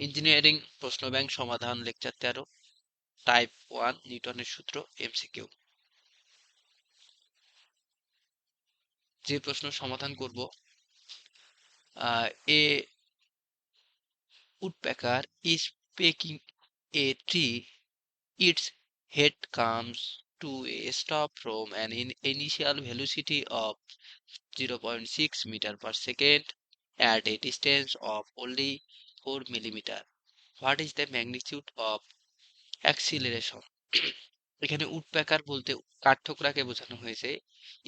Engineering প্রশ্ন bank সমাধান lecture 13 type 1 নিউটনের সূত্র এমসিকিউ। যে প্রশ্ন সমাধান করব, এ woodpecker is pecking a tree. Its head comes to a stop from an initial velocity of 0.6 meter per second at a distance of only 4 millimeter. What is the magnitude of acceleration? এখানে উডপ্যাকার বলতে কাঠঠোকরাকে বোঝানো হয়েছে।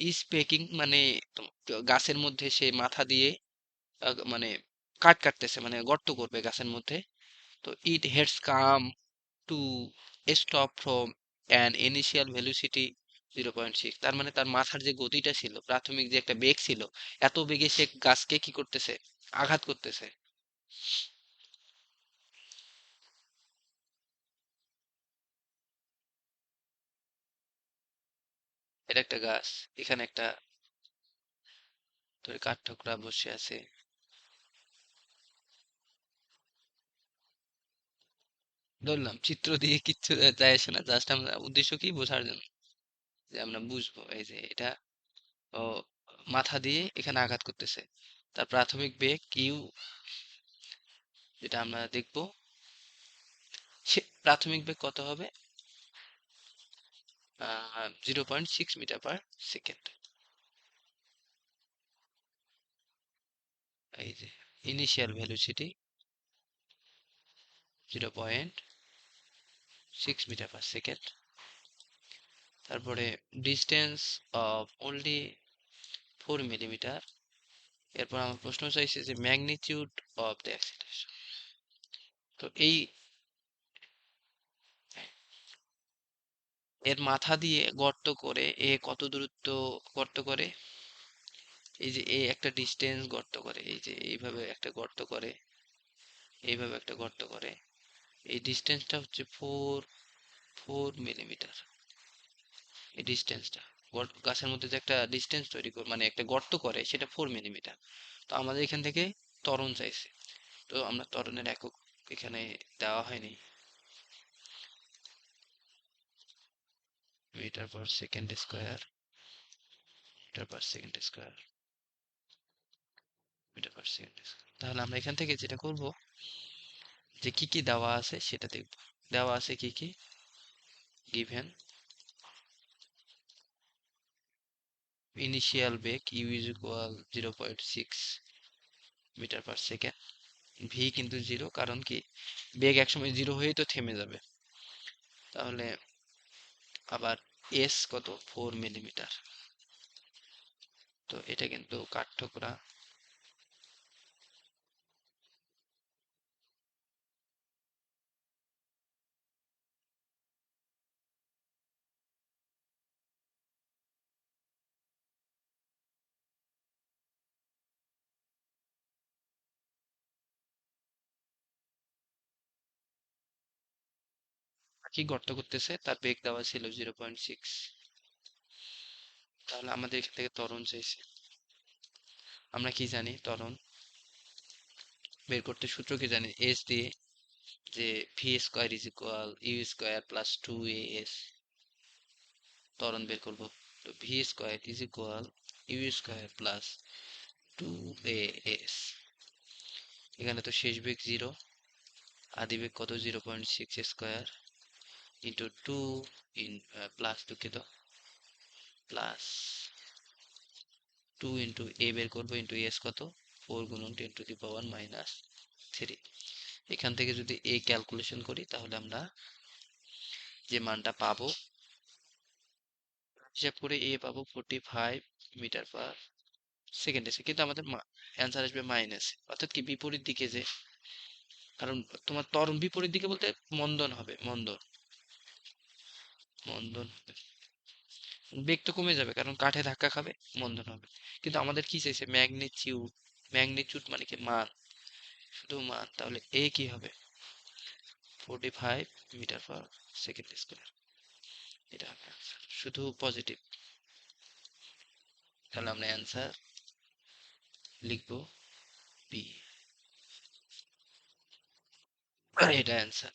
Is packing মানে গাছের মধ্যে সে মাথা দিয়ে মানে কাঠ কাটতেছে, মানে গর্ত করবে গাছের মধ্যে। তো it heads come to stop from an initial velocity 0.6, তার মানে তার মাথার যে গতিটা ছিল, প্রাথমিক যে একটা বেগ ছিল, এত বেগে সে গাছকে কি করতেছে, আঘাত করতেছে। এটা একটা গাছ, এখানে একটা তোর কাঠঠোকরা বসে আছে। ধরলাম চিত্র দিয়ে কিচ্ছু যায় আসে না, জাস্ট আমরা উদ্দেশ্য কি বোঝার জন্য, যে আমরা বুঝবো এই যে এটা ও মাথা দিয়ে এখানে আঘাত করতেছে। তার প্রাথমিক বেগ কিউ, যেটা আমরা দেখবো, সে প্রাথমিক বেগ কত হবে, 0.6 মিটার পার সেকেন্ড। এই যে initial velocity 0.6 metre per second. তারপরে ডিস্টেন্স অফ অনলি 4 মিলিমিটার। এরপর আমার প্রশ্ন চাইছে যে ম্যাগনিটিউড অফ দ্য অ্যাক্সিলারেশন। তো এই এর মাথা দিয়ে গর্ত করে এ কত দূরত্ব গর্ত করে, এই যে এ একটা ডিস্টেন্স গর্ত করে, এই যে এইভাবে একটা গর্ত করে, এইভাবে একটা গর্ত করে, এই ডিস্টেন্সটা হচ্ছে 4 মিলিমিটার। এই ডিস্টেন্সটা গাছের মধ্যে যে একটা ডিস্টেন্স তৈরি করে, মানে একটা গর্ত করে, সেটা 4 মিলিমিটার। তো আমাদের এখান থেকে ত্বরণ চাইছে, তো আমরা ত্বরণের একক এখানে দেওয়া হয়নি, metre per second square, metre per second square, metre per second square. তাহলে আমরা এখান থেকে যেটা করব, যে কি কি দেওয়া আছে সেটা দেখব। দেওয়া আছে কি কি, গিভেন ইনিশিয়াল বেগ u is equal 0.6 metre per second. V কিন্তু জিরো, কারণ কি বেগ একসময় জিরো হয়েই তো থেমে যাবে। তাহলে আবার এস কত, 4 মিলিমিটার। তো এটা কিন্তু কাঠঠোকরা। কি গর্ত করতেছে, তার বেগ দেওয়া ছিল 0.6। তাহলে আমাদের এখান থেকে ত্বরণ চাইছে। আমরা কি জানি, ত্বরণ বের করতে সূত্র কি জানি, এস দিয়ে, যে v square is equal u square plus 2 as। ত্বরণ বের করব, তো v square is equal u square plus 2 as। এখানে তো শেষ বেগ জিরো, আদি বেগ কত, 0.6 স্কোয়ার ইন্টু 2 প্লাস, দুঃখিত, প্লাস 2 বের করবো, ইন্টু এস কত, 4 × 10⁻³ এখান থেকে যদি এ ক্যালকুলেশন করি, তাহলে আমরা যে মানটা পাবো, হিসাব করে এ পাবো 45 মিটার পার সেকেন্ড এসে, কিন্তু আমাদের অ্যান্সার আসবে মাইনাস, অর্থাৎ কি বিপরীত দিকে, যে কারণ তোমার ত্বরণ বিপরীত দিকে বলতে মন্দন হবে, মন্দন, মন্দন হবে, বেগ তো কমে যাবে কারণ কাঠে ধাক্কা খাবে, মন্দন হবে। কিন্তু আমাদের কি চাইছে, ম্যাগনিটিউড। ম্যাগনিটিউড মানে কি মান, শুধু মান। তাহলে এ কি হবে, 45 মিটার পার সেকেন্ড স্কোয়ার। এটা হবে answer, শুধু পজিটিভ। তাহলে আমরা অ্যান্সার লিখবো বি। Right answer.